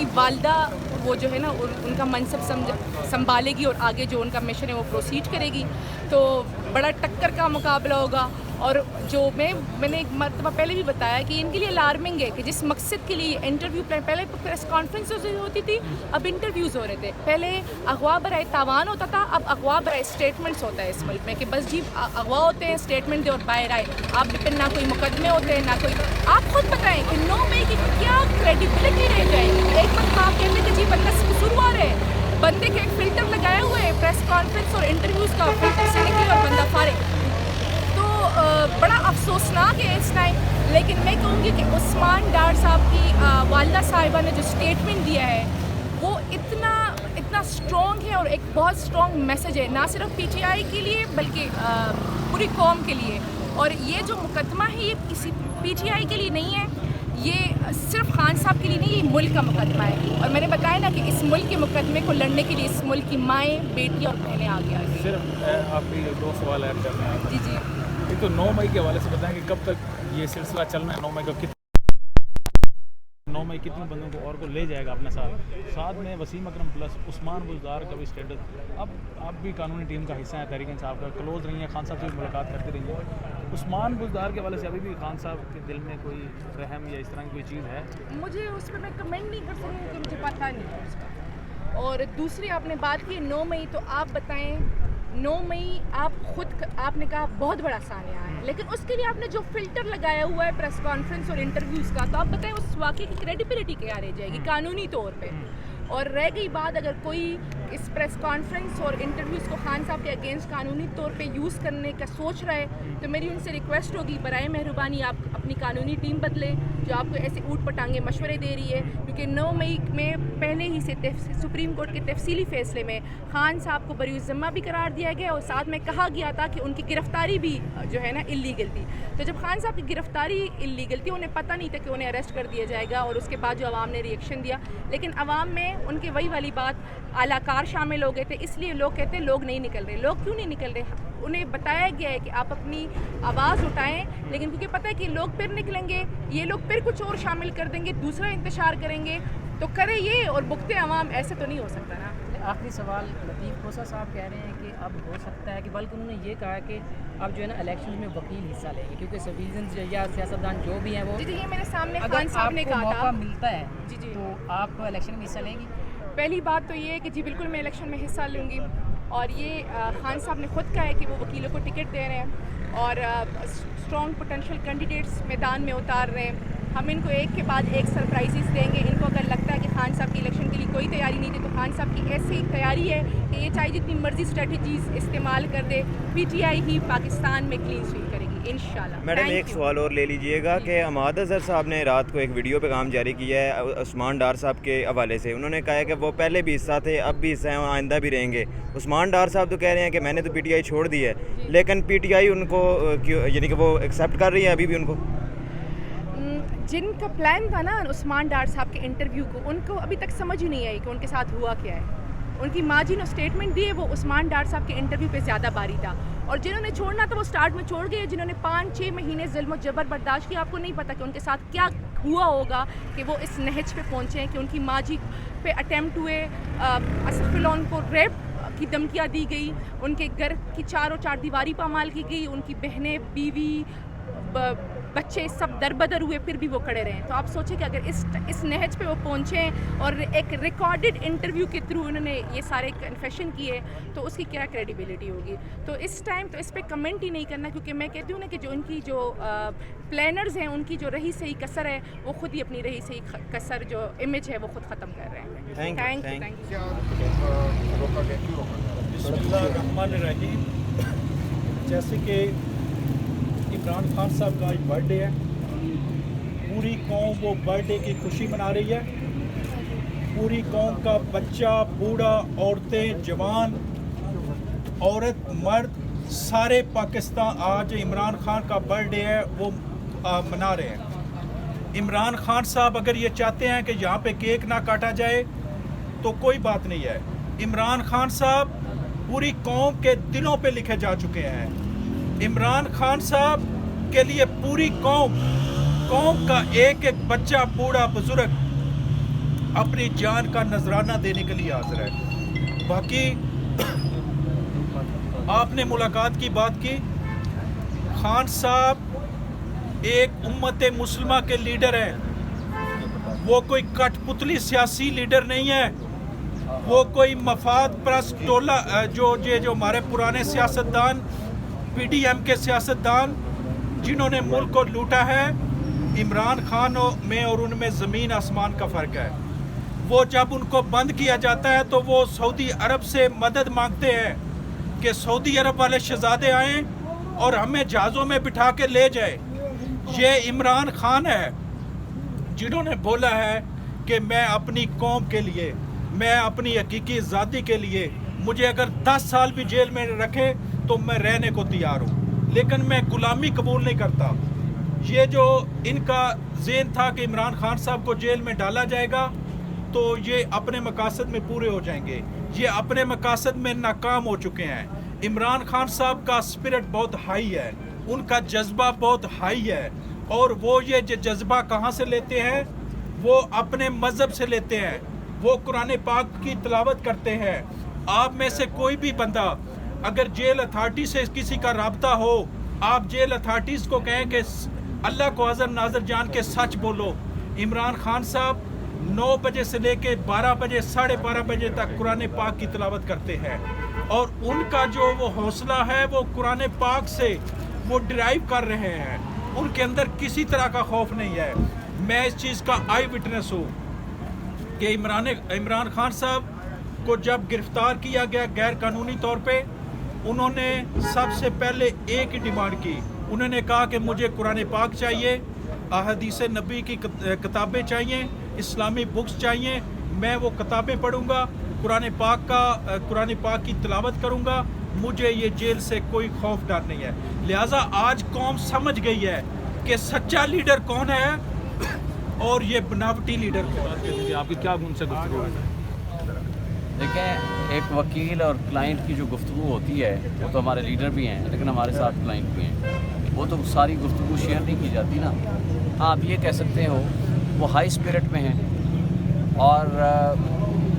अपनी वालदा वो जो है ना उनका मनसब संभालेगी और आगे जो उनका मिशन है वो प्रोसीड करेगी। तो बड़ा टक्कर का मुकाबला होगा। और जो मैंने एक मरतबा पहले भी बताया कि इनके लिए अलार्मिंग है कि जिस मकसद के लिए इंटरव्यू प्लान, पहले प्रेस कॉन्फ्रेंस होती थी, अब इंटरव्यूज़ हो रहे थे। पहले अगवा बराए तावान होता था, अब अगवा बराए स्टेटमेंट्स होता है इस मुल्क में कि बस जी अगवा होते हैं, स्टेटमेंट दे और बाहर आए। आप पे ना कोई मुकदमे होते हैं ना कोई। आप खुद बताएं कि 9 मई की क्या क्रेडिबिलिटी रह जाएगी। एक बार आप कहते थे जी बंदा कसूरवार है, बंदे के एक फ़िल्टर लगाए हुए है प्रेस कॉन्फ्रेंस और इंटरव्यूज़ का, फ़िल्टर से निकले और बंदा फारिग। तो बड़ा अफसोसनाक है इस टाइम। लेकिन मैं कहूँगी कि उस्मान डार साहब की वालिदा साहिबा ने जो स्टेटमेंट दिया है वो इतना स्ट्रॉन्ग है और एक बहुत स्ट्रॉन्ग मैसेज है, ना सिर्फ पीटीआई के लिए बल्कि पूरी कौम के लिए। और ये जो मुकदमा है ये किसी पीटीआई के लिए नहीं है, ये सिर्फ खान साहब के लिए नहीं, ये मुल्क का मुकदमा है। और मैंने बताया ना कि इस मुल्क के मुकदमे को लड़ने के लिए इस मुल्क की माएँ, बेटी और बहनें आगे आ गई। सिर्फ आपकी 2 सवाल ऐड करने हैं। जी जी। एक तो 9 मई के हवाले से बताएं कि कब तक ये सिलसिला चलना है। 9 मई का 9 मई कितने बंदों को और को ले जाएगा अपने साथ में वसीम अकरम प्लस उस्मान बुज़दार का भी स्टेटस। अब आप भी कानूनी टीम का हिस्सा है, तहरीक इंसाफ का क्लोज रही हैं, खान साहब से भी मुलाकात करते रही हैं। उस्मान बुज़दार के हवाले से अभी भी खान साहब के दिल में कोई रहम या इस तरह की कोई चीज़ है? मुझे उस पर मैं कमेंट नहीं कर सकती क्योंकि मुझे पता नहीं है उसका। और दूसरी आपने बात की 9 मई, तो आप बताएं 9 मई आपने कहा बहुत बड़ा सानिया है, लेकिन उसके लिए आपने जो फ़िल्टर लगाया हुआ है प्रेस कॉन्फ्रेंस और इंटरव्यूज़ का, तो आप बताएं उस वाक़े की क्रेडिबिलिटी क्या रह जाएगी कानूनी तौर पे। और रह गई बात अगर कोई इस प्रेस कॉन्फ्रेंस और इंटरव्यूज़ को खान साहब के अगेंस्ट कानूनी तौर पे यूज़ करने का सोच रहा है, तो मेरी उनसे रिक्वेस्ट होगी बराए मेहरबानी आप अपनी कानूनी टीम बदलें जो आपको ऐसे ऊट पटांगे मशवरे दे रही है। क्योंकि 9 मई में पहले ही से सुप्रीम कोर्ट के तफसीली फ़ैसले में खान साहब को बरी-उज़्ज़म्मा भी करार दिया गया और साथ में कहा गया था कि उनकी गिरफ्तारी भी जो है ना इल्लीगल थी। तो जब खान साहब की गिरफ्तारी इल्लीगल थी, उन्हें पता नहीं था कि उन्हें अरेस्ट कर दिया जाएगा और उसके बाद जो आवाम ने रिएक्शन दिया, लेकिन आवाम में उनकी वही वाली बात आलाकार शामिल हो गए थे, इसलिए लोग कहते हैं लोग नहीं निकल रहे। लोग क्यों नहीं निकल रहे? उन्हें बताया गया है कि आप अपनी आवाज़ उठाएं, लेकिन क्योंकि पता है कि लोग फिर निकलेंगे, ये लोग फिर कुछ और शामिल कर देंगे, दूसरा इंतशार करेंगे, तो करे ये और भुगते आवाम, ऐसे तो नहीं हो सकता ना। आखिरी सवाल, लतीफ़ खोसा साहब कह रहे हैं कि अब हो सकता है कि, बल्कि उन्होंने ये कहा कि अब जो है ना इलेक्शन में वकील हिस्सा लेंगे क्योंकि सिटीजन या सियासतदान जो भी हैं वो, जी ये मेरे सामने अगर खान साहब ने कहा था, मौका मिलता है जी जी, तो आप इलेक्शन में हिस्सा लेंगी? पहली बात तो ये है कि जी बिल्कुल मैं इलेक्शन में हिस्सा लूँगी। और ये खान साहब ने खुद कहा है कि वो वकीलों को टिकट दे रहे हैं और स्ट्रॉन्ग पोटेंशियल कैंडिडेट्स मैदान में उतार रहे हैं। हम इनको एक के बाद एक सरप्राइजेस देंगे। इनको अगर लगता है कि खान साहब की इलेक्शन के लिए कोई तैयारी नहीं थी, तो खान साहब की ऐसी तैयारी है कि ये चाहे जितनी मर्जी स्ट्रेटजीज इस्तेमाल कर दे, पीटीआई ही पाकिस्तान में क्लीन स्वीप करेगी इंशाल्लाह। मैडम एक सवाल और ले लीजिएगा कि अहमद अजहर साहब ने रात को एक वीडियो पैगाम जारी किया है उस्मान डार साहब के हवाले से। उन्होंने कहा है कि वो पहले भी हिस्सा थे, अब भी हिस्सा हैं और आइंदा भी रहेंगे। उस्मान डार साहब तो कह रहे हैं कि मैंने तो पीटीआई छोड़ दी है, लेकिन पीटीआई उनको यानी कि वो एक्सेप्ट कर रही है अभी भी उनको। जिनका प्लान था ना उस्मान डार साहब के इंटरव्यू को, उनको अभी तक समझ ही नहीं आई कि उनके साथ हुआ क्या है। उनकी माँ जी ने स्टेटमेंट दी है, वो उस्मान डार साहब के इंटरव्यू पे ज़्यादा बारी था। और जिन्होंने छोड़ना था वो स्टार्ट में छोड़ गए, जिन्होंने 5-6 महीने जुल्म जबर बर्दाश्त किया, आपको नहीं पता कि उनके साथ क्या हुआ होगा कि वो इस नहज पे पहुँचे हैं कि उनकी माँ जी पे अटैम्प्ट हुए, असफिल्ला उनको रेप की धमकियाँ दी गई, उनके घर की चारों चार दीवारी पामाल की गई, उनकी बहनें, बीवी, बच्चे सब दरबदर हुए, फिर भी वो खड़े रहे। तो आप सोचें कि अगर इस नहज पे वो पहुँचे और एक रिकॉर्डेड इंटरव्यू के थ्रू उन्होंने ये सारे कन्फेशन किए, तो उसकी क्या क्रेडिबिलिटी होगी। तो इस टाइम तो इस पर कमेंट ही नहीं करना, क्योंकि मैं कहती हूँ ना कि जो उनकी जो प्लानर्स हैं, उनकी जो रही सही कसर है, वो खुद ही अपनी रही सही कसर जो इमेज है वो खुद ख़त्म कर रहे हैं। Thank you. जैसे कि इमरान खान साहब का आज बर्थडे है, पूरी कौम वो बर्थडे की खुशी मना रही है। पूरी कौम का बच्चा, बूढ़ा, औरतें, जवान, औरत, मर्द, सारे पाकिस्तान आज इमरान खान का बर्थडे है वो मना रहे हैं। इमरान खान साहब अगर ये चाहते हैं कि यहाँ पे केक ना काटा जाए तो कोई बात नहीं है। इमरान खान साहब पूरी कौम के दिलों पे लिखे जा चुके हैं। इमरान खान साहब के लिए पूरी कौम का एक एक बच्चा, बूढ़ा, बुजुर्ग अपनी जान का नजराना देने के लिए हाजिर है। बाकी आपने मुलाकात की बात की, खान साहब एक उम्मत मुस्लिमा के लीडर हैं। वो कोई कठपुतली सियासी लीडर नहीं है, वो कोई मफाद परस्त टोला जो हमारे पुराने सियासतदान PDM के सियासतदान जिन्होंने मुल्क को लूटा है, इमरान खान में और उनमें ज़मीन आसमान का फ़र्क है। वो जब उनको बंद किया जाता है तो वो सऊदी अरब से मदद मांगते हैं कि सऊदी अरब वाले शहजादे आएँ और हमें जहाज़ों में बिठा के ले जाए। ये इमरान खान है जिन्होंने बोला है कि मैं अपनी कौम के लिए, मैं अपनी हकीकी आज़ादी के लिए, मुझे अगर 10 साल भी जेल में रखे तो मैं रहने को तैयार हूँ, लेकिन मैं गुलामी कबूल नहीं करता। ये जो इनका ज़हन था कि इमरान खान साहब को जेल में डाला जाएगा तो ये अपने मकासद में पूरे हो जाएंगे, ये अपने मकासद में नाकाम हो चुके हैं। इमरान खान साहब का स्पिरिट बहुत हाई है, उनका जज्बा बहुत हाई है, और वो ये जज्बा कहाँ से लेते हैं? वो अपने मज़हब से लेते हैं। वो कुरान पाक की तिलावत करते हैं। आप में से कोई भी बंदा अगर जेल अथॉरिटी से किसी का राब्ता हो, आप जेल अथॉरिटीज़ को कहें कि अल्लाह को हज़र नाज़र जान के सच बोलो। इमरान खान साहब 9 बजे से लेके 12 बजे 12:30 बजे तक कुरान पाक की तिलावत करते हैं, और उनका जो वो हौसला है वो कुरान पाक से वो डिराइव कर रहे हैं। उनके अंदर किसी तरह का खौफ नहीं है। मैं इस चीज़ का आई विटनेस हूँ कि इमरान खान साहब को जब गिरफ्तार किया गया गैर कानूनी तौर पे, उन्होंने सबसे पहले एक ही डिमांड की। उन्होंने कहा कि मुझे कुरान पाक चाहिए, अहदीस नबी की किताबें चाहिए, इस्लामी बुक्स चाहिए। मैं वो किताबें पढ़ूंगा, कुरान पाक की तिलावत करूंगा। मुझे ये जेल से कोई खौफ डर नहीं है। लिहाजा आज कौम समझ गई है कि सच्चा लीडर कौन है और ये बनावटी लीडर कौन है। आपकी क्या उनसे गुफ्तगू है? देखें, एक वकील और क्लाइंट की जो गुफ्तगू होती है वो तो हमारे लीडर भी हैं, लेकिन हमारे साथ क्लाइंट भी हैं, वो तो सारी गुफ्तगू शेयर नहीं की जाती ना। हाँ, आप ये कह सकते हो वो हाई स्पिरिट में हैं, और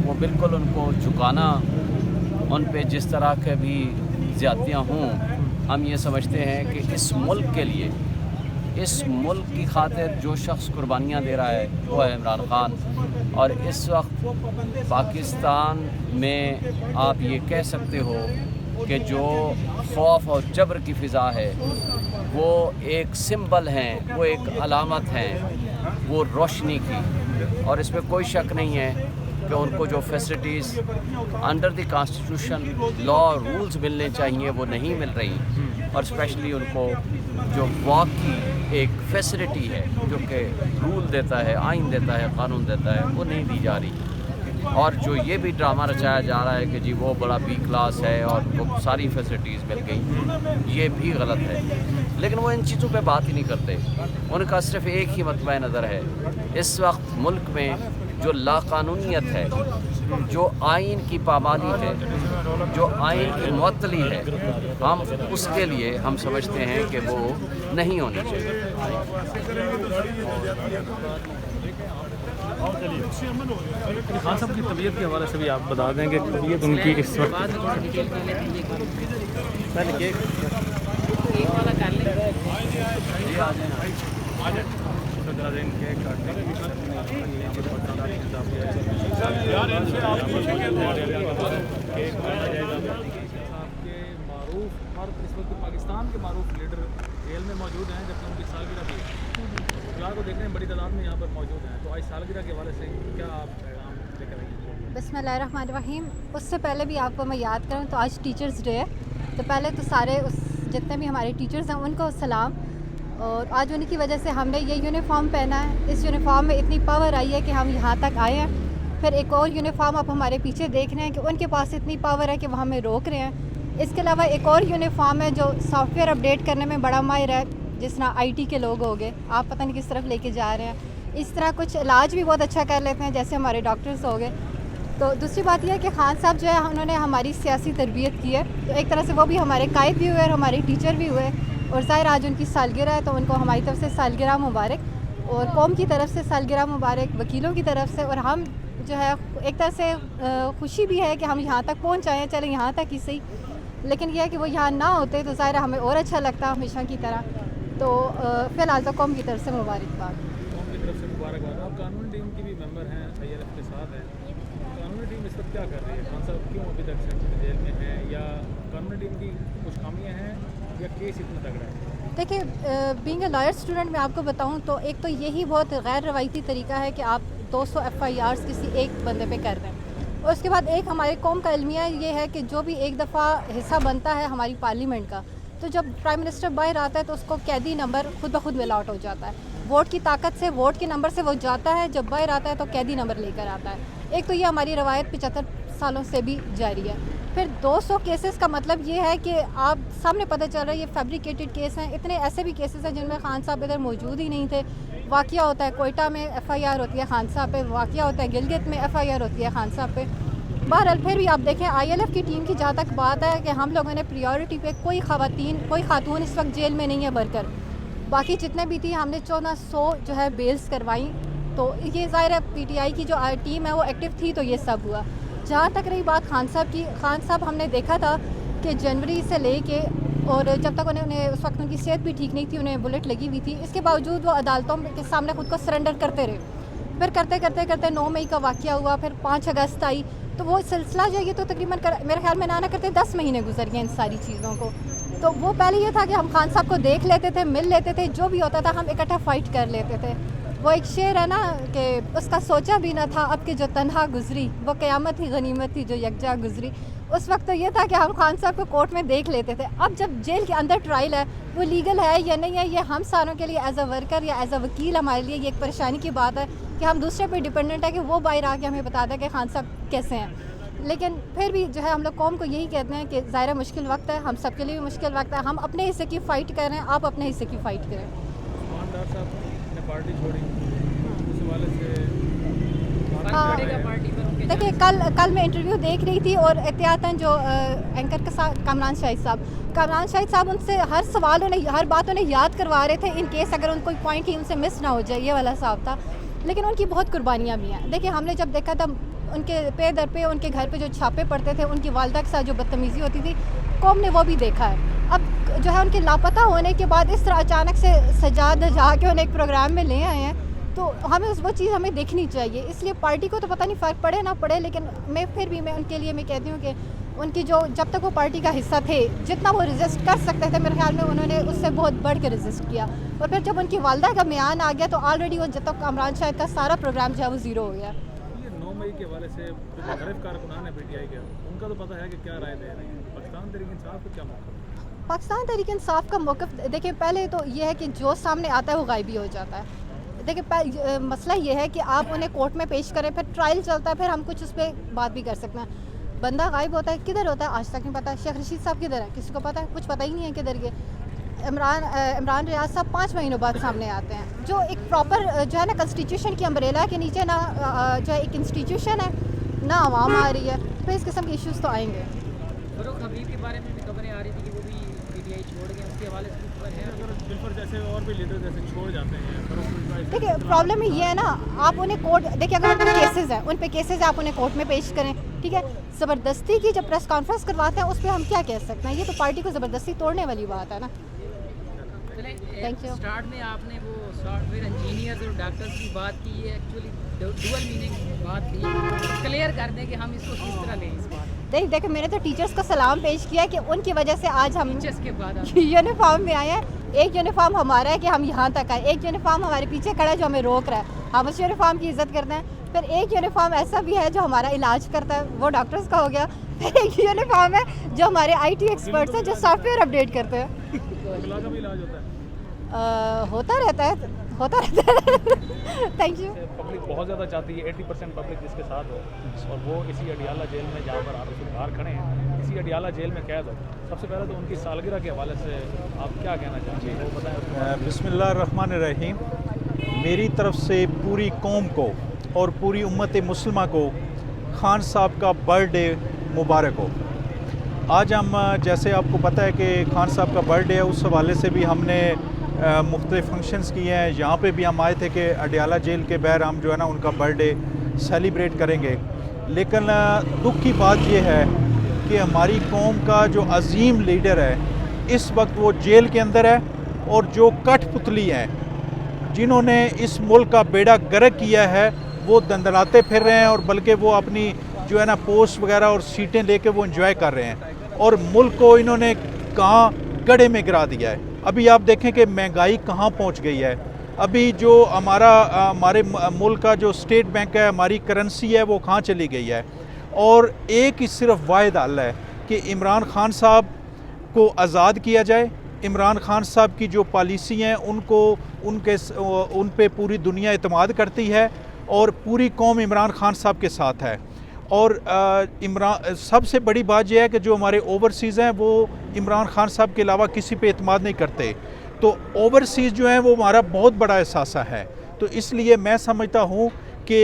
वो बिल्कुल उनको झुकाना, उन पे जिस तरह के भी ज़्यादतियाँ हों, हम ये समझते हैं कि इस मुल्क के लिए, इस मुल्क की खातिर जो शख्स कुर्बानियाँ दे रहा है वो है इमरान खान। और इस वक्त पाकिस्तान में आप ये कह सकते हो कि जो खौफ और जबर की फ़िज़ा है वो एक सिंबल हैं, वो एक अलामत हैं वो रोशनी की, और इसमें कोई शक नहीं है कि उनको जो facilities under the constitution law rules मिलने चाहिए वो नहीं मिल रही, और स्पेशली उनको जो वॉक की एक फैसिलिटी है जो कि रूल देता है, आइन देता है, कानून देता है, वो नहीं दी जा रही। और जो ये भी ड्रामा रचाया जा रहा है कि जी वो बड़ा बी क्लास है और वो सारी फैसिलिटीज़ मिल गई, ये भी गलत है। लेकिन वो इन चीज़ों पे बात ही नहीं करते। उनका सिर्फ एक ही मतबा नज़र है, इस वक्त मुल्क में जो लाकानूनियत है, जो आइन की पामाली है, जो आइन की मुअत्तली है, हम उसके लिए हम समझते हैं कि वो नहीं होनी चाहिए। खान साहब की तबीयत के हवाले से भी आप बता दें कि तबीयत उनकी इस वक्त पाकिस्तान के मारूफ लीडर जेल में मौजूद हैं, जबकि उनकी सालगिरह भी फिलहाल को देखने में बड़ी तादाद में यहाँ पर मौजूद हैं। तो आज सालगिरह के हवाले से क्या आप पैगाम लेकर आएंगे? बिस्मिल्लाहिर्रहमानिर्रहीम। उससे पहले भी आपको मैं याद करूँ तो आज टीचर्स डे है, तो पहले तो सारे जितने भी हमारे टीचर्स हैं उनको सलाम। और आज उनकी वजह से हमने ये यूनिफॉर्म पहना है। इस यूनिफॉर्म में इतनी पावर आई है कि हम यहाँ तक आए हैं। फिर एक और यूनिफॉर्म आप हमारे पीछे देख रहे हैं कि उनके पास इतनी पावर है कि वो हमें रोक रहे हैं। इसके अलावा एक और यूनिफॉर्म है जो सॉफ्टवेयर अपडेट करने में बड़ा माहिर है, जिस तरह IT के लोग हो गए, आप पता नहीं किस तरफ लेके जा रहे हैं। इस तरह कुछ इलाज भी बहुत अच्छा कर लेते हैं, जैसे हमारे डॉक्टर्स हो गए। तो दूसरी बात यह है कि खान साहब जो है उन्होंने हमारी सियासी तरबियत की है, तो एक तरह से वो भी हमारे कायद भी हुए और हमारे टीचर भी हुए। और ज़ाहिर आज उनकी सालगिरह है, तो उनको हमारी तरफ से सालगिरह मुबारक, और कौम की तरफ से सालगिरह मुबारक, वकीलों की तरफ से। और हम जो है एक तरह से खुशी भी है कि हम यहाँ तक पहुँच आए हैं, चले यहाँ तक ही सही, लेकिन यह है कि वो यहाँ ना होते तो ज़ाहिर हमें और अच्छा लगता हमेशा की तरह। तो फ़िलहाल तो कौम की तरफ से मुबारकबाद। कौम की तरफ से मुबारकबाद। आप कानूनी टीम की भी मेंबर हैं, ILF के साथ हैं, कानूनी टीम इस वक्त क्या कर रही है? खान साहब क्यों अभी तक सेंट्रल जेल में हैं, या कानूनी टीम की कुछ खामियां हैं, या केस इतना तगड़ा है? देखिए, बीइंग अ लॉयर स्टूडेंट मैं आपको बताऊं तो एक तो यही बहुत गैर रवायती तरीका है कि आप 200 FIRs किसी एक बंदे पे कर रहे हैं। और उसके बाद एक हमारे कौम का अलमिया ये है कि जो भी एक दफ़ा हिस्सा बनता है हमारी पार्लियामेंट का, तो जब प्राइम मिनिस्टर बाहर आता है तो उसको कैदी नंबर खुद ब खुद अलॉट हो जाता है। वोट की ताकत से, वोट के नंबर से वो जाता है, जब बाहर आता है तो कैदी नंबर लेकर आता है। एक तो ये हमारी रवायत 75 सालों से भी जारी है। फिर 200 केसेस का मतलब ये है कि आप सामने पता चल रहा है ये फैब्रिकेटेड केस हैं। इतने ऐसे भी केसेस हैं जिनमें खान साहब इधर मौजूद ही नहीं थे। वाक़या होता है कोयटा में FIR होती है खान साहब पे, वाक़या होता है गिलगित में FIR होती है खान साहब पे। बहरहाल फिर भी आप देखें ILF की टीम की जहाँ तक बात है कि हम लोगों ने प्रायोरिटी पे कोई खातून इस वक्त जेल में नहीं है भरकर, बाकी जितने भी थी हमने 1400 जो है बेल्स करवाई। तो ये ज़ाहिर है PTI की जो टीम है वो एक्टिव थी तो ये सब हुआ। जहाँ तक रही बात खान साहब की, खान साहब हमने देखा था कि जनवरी से लेके और जब तक उन्हें उस वक्त उनकी सेहत भी ठीक नहीं थी, उन्हें बुलेट लगी हुई थी, इसके बावजूद वो अदालतों के सामने खुद को सरेंडर करते रहे। फिर करते करते करते 9 मई का वाक़या हुआ, फिर 5 अगस्त आई, तो वो सिलसिला जो है ये तो तकरीबन मेरे ख्याल में ना करते 10 महीने गुजर गए इन सारी चीज़ों को। तो वो पहले ये था कि हम खान साहब को देख लेते थे, मिल लेते थे, जो भी होता था हम इकट्ठा फ़ाइट कर लेते थे। वो एक शेर है ना कि उसका सोचा भी ना था अब कि जो तन्हा गुजरी, वो क़यामत ही गनीमत थी जो यकजा गुजरी। उस वक्त तो ये था कि हम खान साहब को कोर्ट में देख लेते थे। अब जब जेल के अंदर ट्रायल है, वो लीगल है या नहीं है, ये हम सारों के लिए एज अ वर्कर या एज अ वकील हमारे लिए ये एक परेशानी की बात है कि हम दूसरे पे डिपेंडेंट है कि वो बाहर आके हमें बता दें कि खान साहब कैसे हैं। लेकिन फिर भी जो है हम लोग कौम को यही कहते हैं कि ज़ाहिर मुश्किल वक्त है, हम सब के लिए भी मुश्किल वक्त है, हम अपने हिस्से की फ़ाइट कर रहे हैं, आप अपने हिस्से की फ़ाइट करें। उस्मान डार साहब ने पार्टी छोड़ी, उस हवाले से हाँ, देखिए कल मैं इंटरव्यू देख रही थी और एहतियातन जो एंकर के साथ कामरान शाहिद साहब उनसे हर सवाल उन्हें, हर बात उन्हें याद करवा रहे थे इन केस अगर उन कोई पॉइंट ही उनसे मिस ना हो जाए, ये वाला हिसाब था। लेकिन उनकी बहुत कुर्बानियाँ भी हैं। देखिए हमने जब देखा था उनके पे दर पे उनके घर पे जो छापे पड़ते थे, उनकी वालदा के साथ जो बदतमीज़ी होती थी, कौम ने वो भी देखा है। अब जो है उनके लापता होने के बाद इस तरह अचानक से सजाद जा के उन्हें एक प्रोग्राम में ले आए हैं, तो हमें वो चीज़ हमें देखनी चाहिए। इसलिए पार्टी को तो पता नहीं फ़र्क पड़े ना पड़े, लेकिन मैं उनके लिए मैं कहती हूँ कि उनकी जो जब तक वो पार्टी का हिस्सा थे, जितना वो रेजिस्ट कर सकते थे, मेरे ख्याल में उन्होंने उससे बहुत बढ़ के रेजिस्ट किया। और फिर जब उनकी वालदा का बयान आ गया तो ऑलरेडी वो जब तक कामरान शाहिद का सारा प्रोग्राम जो है वो ज़ीरो हो गया। ये 9 मई के हवाले से मुख्तलिफ कारकुनान है PTI के, उनका तो पता है कि क्या राय दे रहे हैं। पाकिस्तान तहरीक इंसाफ का क्या मौक़िफ़? पाकिस्तान तहरीक इंसाफ का मौक़िफ़ देखिए, पहले तो ये है कि जो सामने आता है वो गायब ही हो जाता है। देखिए मसला ये है कि आप उन्हें कोर्ट में पेश करें, फिर ट्रायल चलता है, फिर हम कुछ उस पर बात भी कर सकते हैं। बंदा गायब होता है, किधर होता है आज तक नहीं पता। शेख रशीद साहब किधर है, किसी को पता है? कुछ पता ही नहीं है किधर गए। इमरान रियाज साहब 5 महीनों बाद सामने आते हैं। जो एक प्रॉपर जो है ना कॉन्स्टिट्यूशन की अम्ब्रेला के नीचे ना जो है एक इंस्टीट्यूशन है ना, आवाम आ रही है, फिर इस किस्म के इश्यूज़ तो आएंगे। फरूख हबीब के बारे में भी खबरें आ रही थी कि वो भी PTI छोड़ गए, उसके हवाले से कुछ है? अगर बिल्कुल जैसे और भी लीडर जैसे छोड़ जाते हैं, देखिए प्रॉब्लम ये है ना, आप उन्हें कोर्ट देखिए अगर उन पर केसेस हैं, उन पे केसेस आप उन्हें कोर्ट में पेश करें, ठीक है। ज़बरदस्ती की जब प्रेस कॉन्फ्रेंस करवाते हैं उस पर हम क्या कह सकते हैं? ये तो पार्टी को ज़बरदस्ती तोड़ने वाली बात है ना। Thank you. स्टार्ट में आपने वो सॉफ्टवेयर इंजीनियर्स और डॉक्टर्स की बात की, ये एक्चुअली डुअल मीनिंग बात थी, क्लियर कर दें कि हम इसको किस तरह लें इस बात। देखिए मैंने तो टीचर्स को सलाम पेश किया कि उनकी वजह से आज हम टीचर्स के बाद यूनिफॉर्म में आए हैं। एक यूनिफॉर्म हमारा है कि हम यहाँ तक आए, एक यूनिफॉर्म हमारे पीछे खड़ा है जो हमें रोक रहा है, हम उस यूनिफॉर्म की इज़्ज़त करते हैं। फिर एक यूनिफॉर्म ऐसा भी है जो हमारा इलाज करता है, वो डॉक्टर्स का हो गया। फिर एक यूनिफॉर्म है जो हमारे IT एक्सपर्ट्स हैं जो सॉफ्टवेयर अपडेट करते हैं। का भी इलाज होता है, होता रहता है। Thank you. पब्लिक बहुत ज़्यादा चाहती है, 80% पब्लिक जिसके साथ हो, और वो इसी अडियाला जेल में जहाँ पर आप इस बाहर खड़े हैं, इसी अडियाला जेल में कैद हो। सबसे पहले तो उनकी सालगिरह के हवाले से आप क्या कहना चाहते हैं, वो बताएं। बिस्मिल्लाहिर्रहमानिर्रहीम। मेरी तरफ से पूरी कौम को और पूरी उम्मत मुस्लिमा को खान साहब का बर्थडे मुबारक हो। आज हम जैसे आपको पता है कि खान साहब का बर्थडे है, उस हवाले से भी हमने मुख्तलिफ फंक्शंस किए हैं। यहाँ पे भी हम आए थे कि अडियाला जेल के बहर हम जो है ना उनका बर्थडे सेलिब्रेट करेंगे। लेकिन दुख की बात यह है कि हमारी कौम का जो अजीम लीडर है इस वक्त वो जेल के अंदर है, और जो कठपुतली हैं जिन्होंने इस मुल्क का बेड़ा गर्क किया है वो दंदनाते फिर रहे हैं, और बल्कि वो अपनी जो है ना पोस्ट वगैरह और सीटें लेके वो एंजॉय कर रहे हैं, और मुल्क को इन्होंने कहाँ गड्ढे में गिरा दिया है। अभी आप देखें कि महंगाई कहाँ पहुँच गई है। अभी जो हमारे मुल्क का जो स्टेट बैंक है, हमारी करेंसी है, वो कहाँ चली गई है। और एक ही सिर्फ वाहिद हल है कि इमरान खान साहब को आज़ाद किया जाए। इमरान खान साहब की जो पॉलिसी हैं उन पे पूरी दुनिया इत्मीनान करती है, और पूरी कौम इमरान खान साहब के साथ है। और सबसे बड़ी बात यह है कि जो हमारे ओवरसीज़ हैं वो इमरान खान साहब के अलावा किसी पे इत्मीनान नहीं करते। तो ओवरसीज़ जो हैं वो हमारा बहुत बड़ा एहसास है। तो इसलिए मैं समझता हूँ कि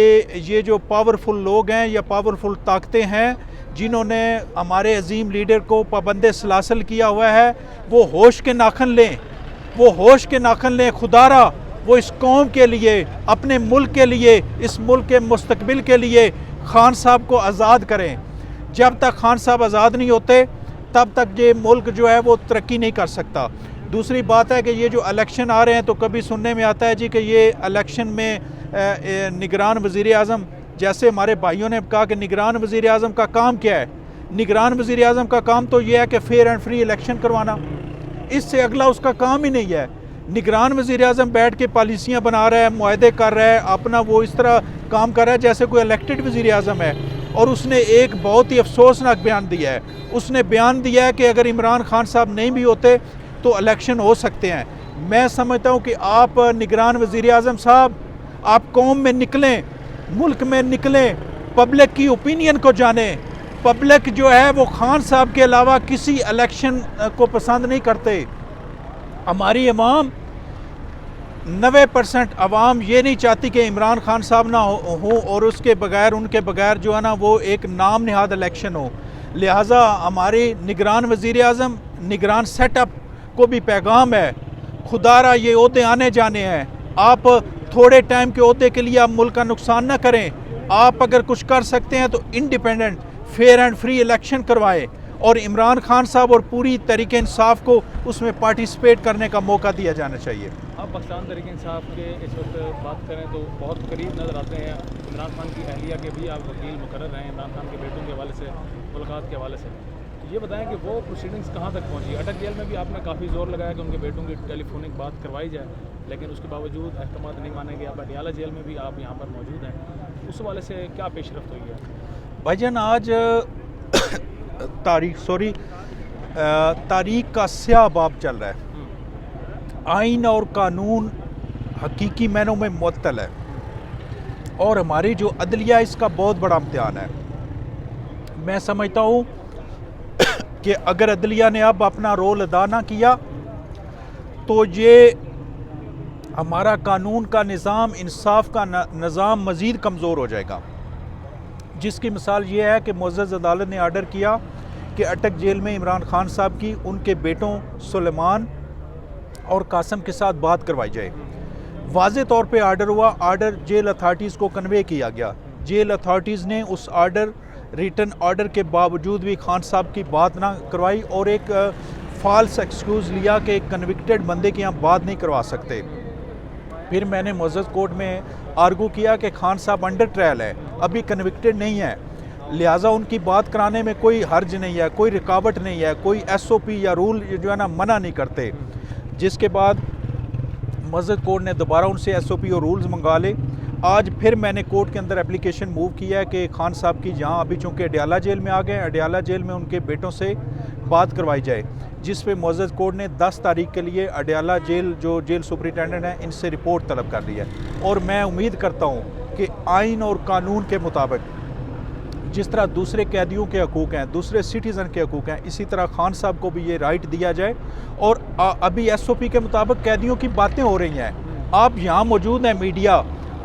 ये जो पावरफुल लोग हैं या पावरफुल ताकतें हैं जिन्होंने हमारे अजीम लीडर को पाबंदे सलासल किया हुआ है, वो होश के नाखन लें, वो होश के नाखन लें। खुदारा वो इस कौम के लिए, अपने मुल्क के लिए, इस मुल्क के मुस्तकबिल के लिए खान साहब को आज़ाद करें। जब तक खान साहब आज़ाद नहीं होते तब तक ये मुल्क जो है वो तरक्की नहीं कर सकता। दूसरी बात है कि ये जो इलेक्शन आ रहे हैं तो कभी सुनने में आता है जी कि ये इलेक्शन में निगरान वज़ीर आज़म, जैसे हमारे भाइयों ने कहा कि निगरान वज़ीर आज़म का काम क्या है। निगरान वज़ीर आज़म का काम तो ये है कि फेयर एंड फ्री इलेक्शन करवाना, इससे अगला उसका काम ही नहीं है। निगरान वज़ीर आज़म बैठ के पॉलिसियाँ बना रहा है, मुआहदे कर रहा है, अपना वो इस तरह काम कर रहा है जैसे कोई इलेक्टेड वज़ीर आज़म है। और उसने एक बहुत ही अफसोसनाक बयान दिया है। उसने बयान दिया है कि अगर इमरान खान साहब नहीं भी होते तो इलेक्शन हो सकते हैं। मैं समझता हूँ कि आप निगरान वज़ीर आज़म साहब, आप कौम में निकलें, मुल्क में निकलें, पब्लिक की ओपिनियन को जानें। पब्लिक जो है वो खान साहब के अलावा किसी इलेक्शन को पसंद नहीं करते। हमारी अवाम 90% अवाम ये नहीं चाहती कि इमरान खान साहब ना हो और उनके बगैर जो है ना वो एक नाम नहाद इलेक्शन हो। लिहाजा हमारे निगरान वज़ीर आज़म, निगरान सेटअप को भी पैगाम है, खुदारा ये ओहदे आने जाने हैं, आप थोड़े टाइम के ओहदे के लिए आप मुल्क का नुकसान ना करें। आप अगर कुछ कर सकते हैं तो independent fair and free election करवाएं, और इमरान खान साहब और पूरी तरीके इंसाफ को उसमें पार्टिसिपेट करने का मौका दिया जाना चाहिए। आप पाकिस्तान तरीके इंसाफ के इस वक्त बात करें तो बहुत करीब नज़र आते हैं। इमरान खान की अहलिया के भी आप वकील मुकर्रर हैं, इमरान खान के बेटों के हवाले से, मुलाकात के हवाले से। ये बताएं कि वो प्रोसीडिंग्स कहाँ तक पहुँची। अटक जेल में भी आपने काफ़ी ज़ोर लगाया कि उनके बेटों की टेलीफोनिक बात करवाई जाए, लेकिन उसके बावजूद अहकाम नहीं माने गए। अब अडियाला जेल में भी आप यहाँ पर मौजूद हैं, उस हवाले से क्या पेशरफ्त हुई है? भाईजान, आज तारीख का स्याह बाब चल रहा है। आइन और कानून हकीकी मैनों में मुअत्तल है, और हमारी जो अदलिया इसका बहुत बड़ा इम्तिहान है। मैं समझता हूँ कि अगर अदलिया ने अब अपना रोल अदा ना किया तो ये हमारा कानून का निज़ाम, इंसाफ का निज़ाम मज़ीद कमज़ोर हो जाएगा। जिसकी मिसाल ये है कि मुअज़्ज़ज़ अदालत ने आर्डर किया कि अटक जेल में इमरान खान साहब की उनके बेटों सुलेमान और कासिम के साथ बात करवाई जाए। वाज़े तौर पे आर्डर हुआ, आर्डर जेल अथॉरिटीज़ को कन्वे किया गया। जेल अथॉरिटीज़ ने उस रिटन ऑर्डर के बावजूद भी खान साहब की बात ना करवाई, और एक फ़ाल्स एक्सक्यूज़ लिया कि एक कन्विक्टेड बंदे की यहाँ बात नहीं करवा सकते। फिर मैंने मुअज़्ज़ज़ कोर्ट में आर्गू किया कि खान साहब अंडर ट्रायल है, अभी कन्विक्टेड नहीं है, लिहाजा उनकी बात कराने में कोई हर्ज नहीं है, कोई रुकावट नहीं है, कोई SOP या रूल जो है ना मना नहीं करते। जिसके बाद मुअज़्ज़ज़ कोर्ट ने दोबारा उनसे SOP और रूल्स मंगा ले। आज फिर मैंने कोर्ट के अंदर एप्लीकेशन मूव किया है कि खान साहब की जहाँ अभी चूँकि अडियाला जेल में आ गए, अडियाला जेल में उनके बेटों से बात करवाई जाए, जिस पे मुअज़्ज़ज़ कोर्ट ने 10 तारीख के लिए अडियाला जेल जो जेल सुपरिटेंडेंट हैं इनसे रिपोर्ट तलब कर ली है। और मैं उम्मीद करता हूँ कि आइन और कानून के मुताबिक जिस तरह दूसरे कैदियों के हकूक़ हैं, दूसरे सिटीज़न के हकूक़ हैं, इसी तरह खान साहब को भी ये राइट दिया जाए। और अभी SOP के मुताबिक कैदियों की बातें हो रही हैं। आप यहाँ मौजूद हैं मीडिया,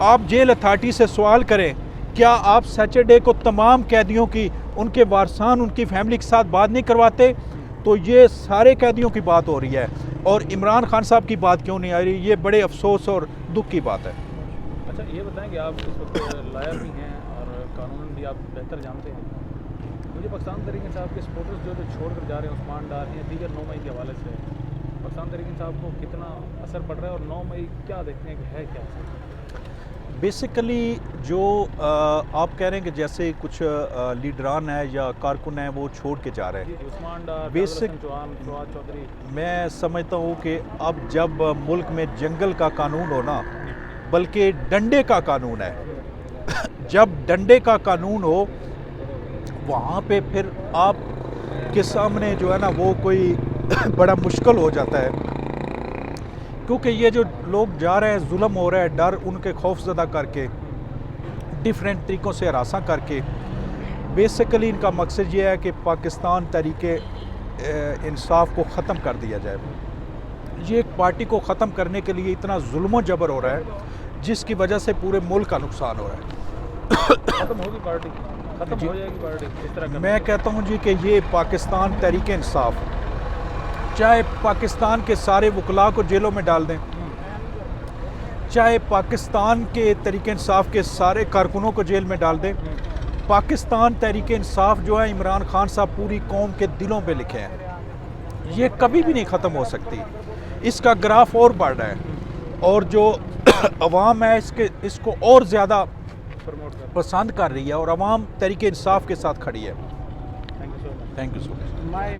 आप जेल अथॉरिटी से सवाल करें, क्या आप सैटरडे को तमाम कैदियों की, उनके वारसान, उनकी फैमिली के साथ बात नहीं करवाते? तो ये सारे कैदियों की बात हो रही है और इमरान खान साहब की बात क्यों नहीं आ रही? ये बड़े अफसोस और दुख की बात है। अच्छा, ये बताएं कि आप इस वक्त लायर भी हैं आप बेहतर जानते हैं। मुझे पाकिस्तान तहरीक इंसाफ के सपोर्टर्स जो छोड़ कर जा रहे हैं उस्मान डार या दीगर 9 मई के हवाले से, पाकिस्तान तहरीक इंसाफ को कितना असर पड़ रहा है और 9 मई क्या देखते हैं कि है क्या? बेसिकली जो आप कह रहे हैं कि जैसे कुछ लीडरान है या कारकुन है वो छोड़ के जा रहे हैं, उस्मान डार, बेसिक चौहान, फवाद चौधरी, मैं समझता हूँ कि अब जब मुल्क में जंगल का कानून हो ना, बल्कि डंडे का कानून है, जब डंडे का कानून हो वहाँ पे फिर आप के सामने जो है ना वो कोई बड़ा मुश्किल हो जाता है, क्योंकि ये जो लोग जा रहे हैं, जुल्म हो रहा है, डर उनके खौफजदा करके, डिफरेंट तरीक़ों से हरासा करके। बेसिकली इनका मकसद ये है कि पाकिस्तान तरीके इंसाफ को ख़त्म कर दिया जाए। ये एक पार्टी को ख़त्म करने के लिए इतना जुल्म जबर हो रहा है जिसकी वजह से पूरे मुल्क का नुकसान हो रहा है। खत्म होगी पार्टी, खत्म हो जाएगी पार्टी इस तरह का? मैं कहता हूँ जी कि ये पाकिस्तान तहरीक इंसाफ, चाहे पाकिस्तान के सारे वकला को जेलों में डाल दें, चाहे पाकिस्तान के तहरीक इंसाफ के सारे कारकुनों को जेल में डाल दें, पाकिस्तान तहरीक इंसाफ जो है इमरान खान साहब पूरी कौम के दिलों पे लिखे हैं, ये कभी भी नहीं ख़त्म हो सकती। इसका ग्राफ और बढ़ रहा है और जो अवाम है इसको और ज़्यादा पसंद कर रही है और अवाम तहरीक इंसाफ के साथ खड़ी है। Thank you so much. Thank you so much.